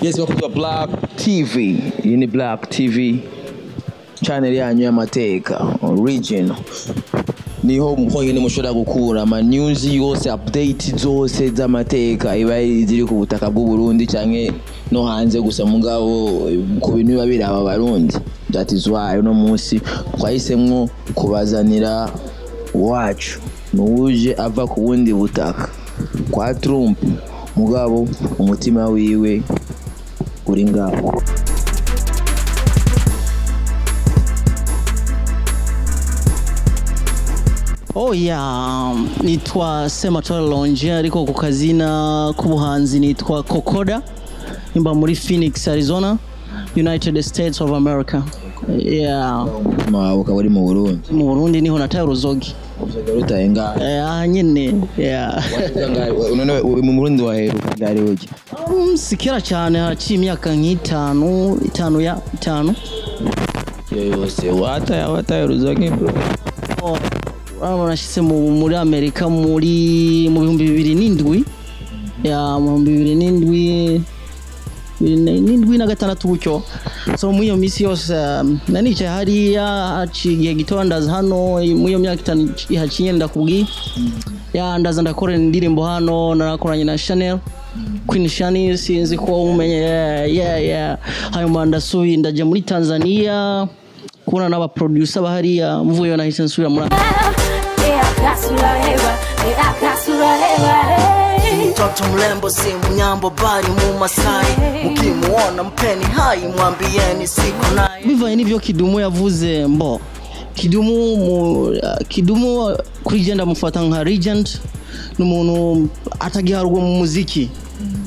Yes, welcome to Black TV. Iyi ni Black TV channel yanyu y'amateka original. Niho muhonyene mushobora gukura ama news yose, update zose z'amateka iba ziri ku butaka bw'u Burundi canke no hanze gusa mugabo ku bintu biba biraba Barundi. That is why no munsi twahisemwo kubazanira wacu nuje ava ku wundi butaka kwa Trump mugabo umutima wiwe uri ngaho. Oh yeah, nitwa SEMATORE Login ariko ku kazina k'ubuhanzi nitwa Cocoda, imba muri Phoenix, Arizona, United States of America. Yeah. Ukaba uri mu Burundi? Mu Burundi niho nataye uruzogi. Utaye ngaho? Nyene. Yeah. None mu Burundi waheruka ngari uki? Sikira cyane haciye imyaka nk'itanu. Yose wataye uruzogi bro. Nashitse muri Amerika mu 2007. Ya mu 2007 gutyo. So muri iyo misi yose nanicaye hariya haciye gitondaza hano muri iyo myaka 5 ihaciye ndakubwi. Ya ndaza ndakora indirimbo hano narakoranye na Chanel. Queen Shani sinzi ko umenye. Yeah. Hanyuma ndasubiye ndaje muri Tanzania kuna n'aba producer bahariya mvuye nahise nsubira muri mtoto mlembo si mnyambo bali mu Masai mukimuona mpeni hai mwambieni siko naye bivanye n'ivyo Kidumu yavuze mbo Kidumu kuri genda mufata nka regent n'umuntu atagiharwa mu muziki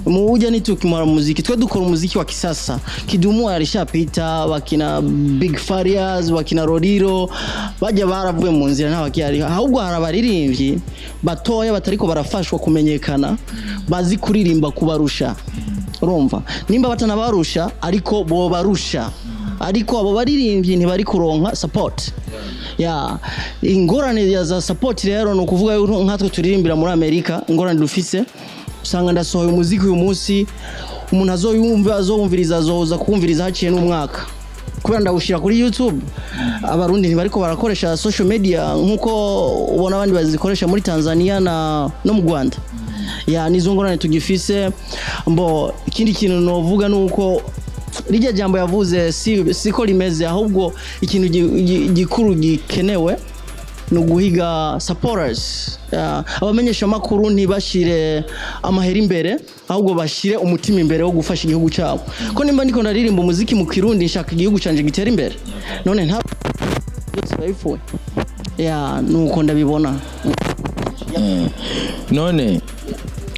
muujya nitukimara muziki twe dukora umuziki wa kisasa. Kidumu alishapita wakina Big Farias wakina Rodiro bajya baravuye mu nzira ntabakiyari ahubwo harabaririmbyi batoya batariko barafashwa kumenyekana bazi kuririmba kubarusha. Urumva nimba batanabarusha ariko bo barusha ariko abo baririmbyi ntibari kuronka support. Ya ingorane za support rero no kuvuga nkatwe turirimbira muri Amerika ingorane dufise usanga ndasohoye umuziki uyu munsi umuntu azowumviriza azoza kumviriza haciye n'umwaka kubera ndawushira kuri YouTube. Abarundi ntibariko barakoresha social media nkuko ubona abandi bazikoresha muri Tanzania no mu Rwanda. Ya nizo ngorane tugifise mbo ikindi kintu novuga nuko rijya jambo yavuze siko limeze ahubwo ikintu gikuru gikenewe no guhiga supporters. Abamenyeshamakuru ntibashire amahera imbere ahubwo bashire umutima imbere wo gufasha igihugu cyabo. Ko nimba ndiko ndaririmba umuziki mu Kirundi nshaka igihugu canje gitera imbere none nta byose ya nuko ndabibona. None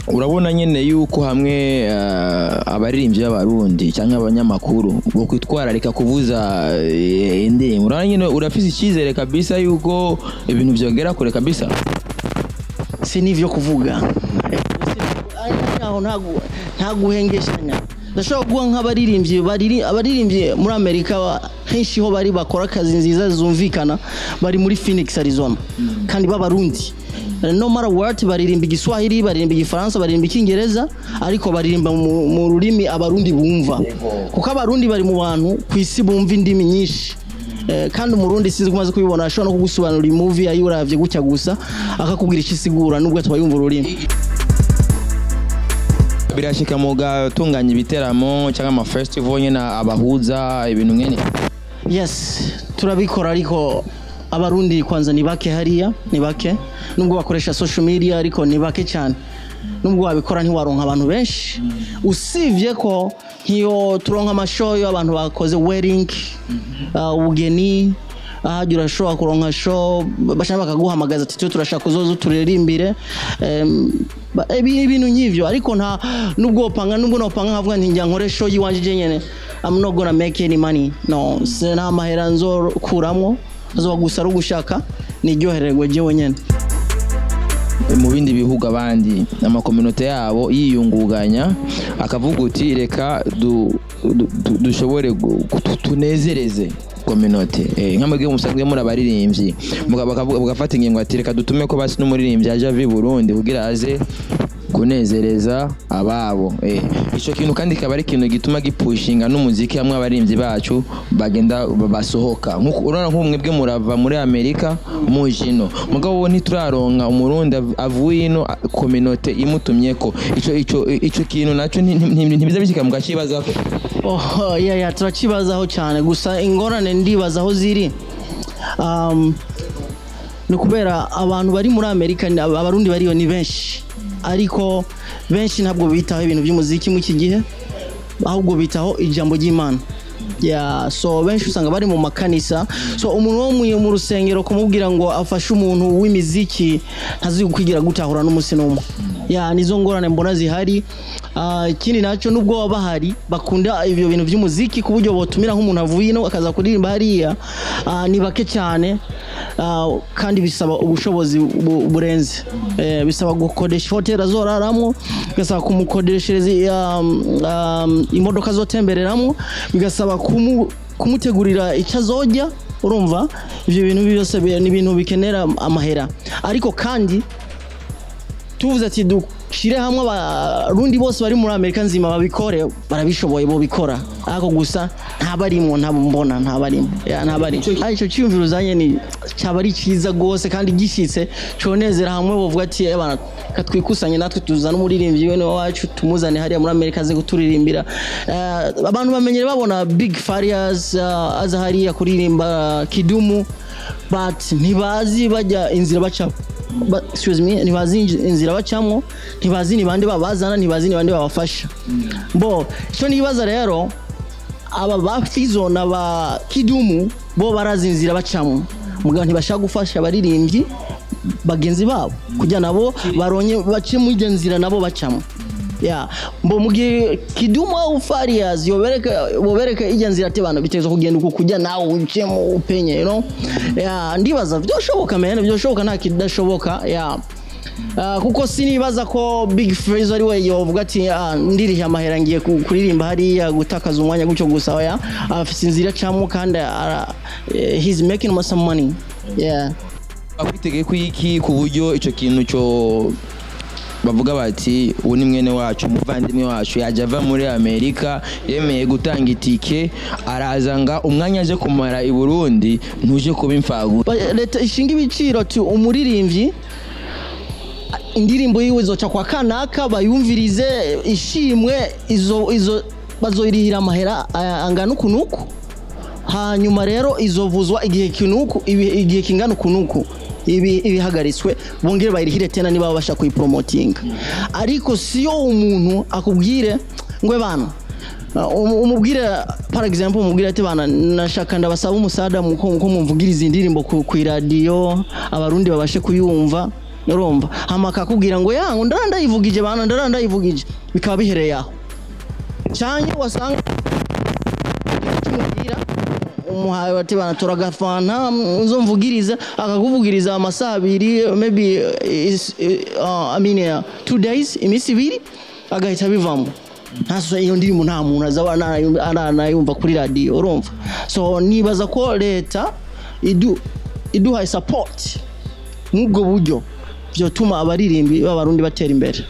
urabona nyene yuko hamwe abaririmbyi b'Abarundi cyangwa abanyamakuru bo kwitwararika kuvuza indirimbo urabona nyene urafise icyizere kabisa yuko ibintu byongera kure kabisa? Si nivyo kuvuga nta guhengeshanya. Ndashobora kuvuga nk'abaririmbyi muri Amerika henshi ho bari bakora akazi nziza zumvikana bari muri Phoenix, Arizona kandi b'Abarundi. No matter what baririmba igiswahili baririmba igifaransa baririmba icyingereza ariko baririmba mu rurimi abarundi bumva kuko abarundi bari mu bantu kwisi bumva indimi nyinshi. Kandi umurundi sinzi kumaze kubibona ashobora no kugusobanura movie ayuravye gutya gusa akakubwira ikisigura nubwo atbayumva ururimi. Birashika muga tunganya ibiteramo cyangwa ama festival nyene abahuza ibintu ngene? Yes turabikora ariko abarundi kwanza ni bake hariya ni bake nubwo bakoresha social media ariko ni bake cyane nubwo babikora ntiwaronka abantu benshi usivye ko nkiyo turonka amashow y'abantu bakoze wedding ubugeni ahajura show kuronka show bashaka bakaguhamagaza ati turashaka kuzoza turirimbire ibintu nk'ivyo ariko nta nubwo nopanga nkavuga nti njya nkore show yiwanje nyene I'm not gonna make any money no sina mahera nzo kuramo azoba gusa rugushaka niryohererwe jewe nyene. Mu bindi bihugu abandi amakominote yabo yiyunguganya akavuga uti reka dushobore tunezereze community nk'amwe musanzwe muri abaririmbyi bugafata ingingo ati reka dutume ko basi n'umuririmbyi yaje avi Burundi kugira aze kunezereza ababo ico kintu kandi kaba ari ikintu gituma gipushinga n'umuziki hamwe abarimvyi bacu bagenda basohoka urabona nk'umwebwe murava muri Amerika mujino mugabo ntituraronka umurundi avuye ino communauté imutumyeko ico kintu naco ntibiza bishika mu gacibazaho turakibazaho cyane gusa ingorane ndibazaho ziri ni kubera abantu bari muri Amerika abarundi bariyo ni benshi ariko benshi ntabwo bitaho ibintu by'umuziki mu kigihe ahubwo bitaho ijambo ry'Imana so benshi usanga bari mu makanisa so umuntu wo mu rusengero kumubwira ngo afashe umuntu w'imiziki ntazi kwigira gutahura n'umunsi n'umwe nizo ngorane mbona zihari ikindi naco nubwo babahari bakunda ibyo bintu by'umuziki ku buryo botumira nk'umuntu avuye ino akaza kuririmba hariya ni bake cyane kandi bisaba ubushobozi burenze bisaba gukodesha hotel azoraramo bigasaba kumukodeshereza imodoka zotembereramo bigasaba kumutegurira icyo azojya urumva ibyo bintu byose ni ibintu bikenera amahera ariko kandi tuvuze ati dushire hamwe abarundi bose bari muri Amerika nzima babikore barabishoboye bo bikora ariko gusa ntabarimo ntabona ntabarimo ico cyumviro zanye ni cyabari ciza gose kandi gishitse conezera hamwe bovuga ati bana katwikusanye natwe tuzana umuririmvyi wene wacu tumuzane hariya muri Amerika ze guturirimbira abantu bamenyere babona Big Farias azahariya kuririmba Kidumu but ntibazi bajya inzira baca excuse me ntibazi inzira bacamwo ntibazi ni bande babazana ntibazi ni bande babafasha bo cyo nibaza rero aba ba FIZZO na ba KIDUMU bo barazi inzira bacamwo mugabo ntibashaka gufasha abaririmbyi bagenzi babo kujya nabo baronye bace mu nzira nabo bacamwo mbo mugihe KIDUMU au Farias bobereka ijanzira ate bana bitezo kugenda uko kujya nawe ucemo upenye ndibaza byoshoboka mene byoshoboka nta kidashoboka kuko sinibaza ko Big FIZZO ari we yovuga ati ndirihe amahera ngiye kuririmba hariya gutakaza umwanya gucyo gusa afite inzira camo kandi he's making some money akwitegeye kwiki ku buryo ico kintu cyo bavuga bati uwo ni mwene wacu umuvandimwe wacu yaje ava muri Amerika yemeye gutanga itike arazanga umwanya aje kumara i Burundi ntuje kuba imfagu leta ishinga ibiciro ati umuririmvyi indirimbo yiwe zoca kwa kanaka bayumvirize ishimwe izo bazoirihira amahera angana kunuku hanyuma rero izovuzwa igihe kinuku igihe kingana kunuku ibihagaritswe bongere bayirihire tena niba babasha kuyipromotinga ariko siyo umuntu akubwire ngwe bana umubwire par exemple umubwire ati bana nashaka ndabasaba umusada muko mumvugiriza indirimbo ku radio abarundi babashe kuyumva urumva hamaka kubwira ngo yango ndandayivugije bana ndandayivugije bikaba bihereye aho cyanye wasanga umuhaye bati bana turagafana uzomvugiriza akakuvugiriza amasaha 2 maybe 2 days imisi 2 agahita bivamo ntaso iyo ndirimbo nta muntu azabana yumva kuri radio urumva so nibaza ko leta iduha support nk'ubwo buryo byotuma abaririmbi b'abarundi batera imbere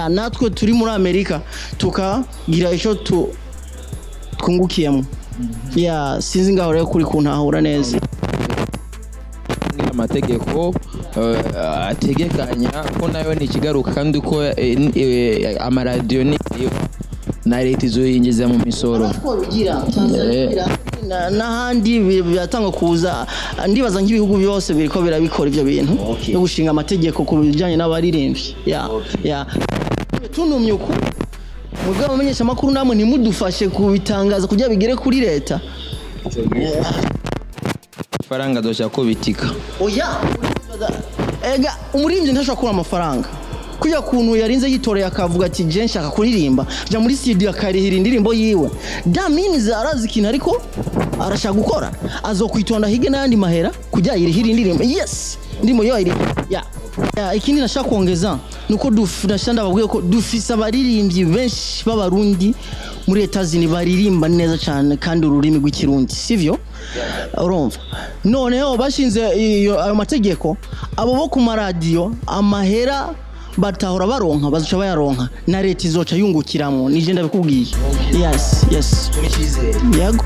natwe turi muri Amerika tukagira ico twungukiyemo sinzi ngaho rero kuri kuntahura neza amategeko ategekanya ko nayo ni kigaruka kandi ko amaradiyo ni na leta izoyinjiza mu misoro n'ahandi biratanga kuza ndibaza nk'ibihugu byose biriko birabikora ibyo bintu no gushinga amategeko ku bijyanye n'abaririmbyi tunumye uko mubwo abamenyeshamakuru namwe ntimudufashe kubitangaza kugira bigere kuri leta faranga doshaka ko bitika ega umuririmvyi ntashobora kubona amafaranga kuya kuntu yarinze yitoreye akavuga ati je nshaka kuririmba ja muri studio akarihira indirimbo yiwe that means arazi kintu ariko arashaka gukora azokwitonda hige n'andi mahera kujya yirihira indirimbo yes ndimo yo iri ikindi nashaka kuongeza nuko ndashanda babwiye ko dufise abaririmbyi benshi b'abarundi muri Leta zini baririmba neza cyane kandi ururimi rw'ikirundi sivyo urumva noneho bashinze ayo mategeko abo bo ku maradiyo amahera batahora baronka bazoca bayaronka na leta izoca yungukiramo nije ndabikubwiye. Yes, yes. Turi cyizere. Yego.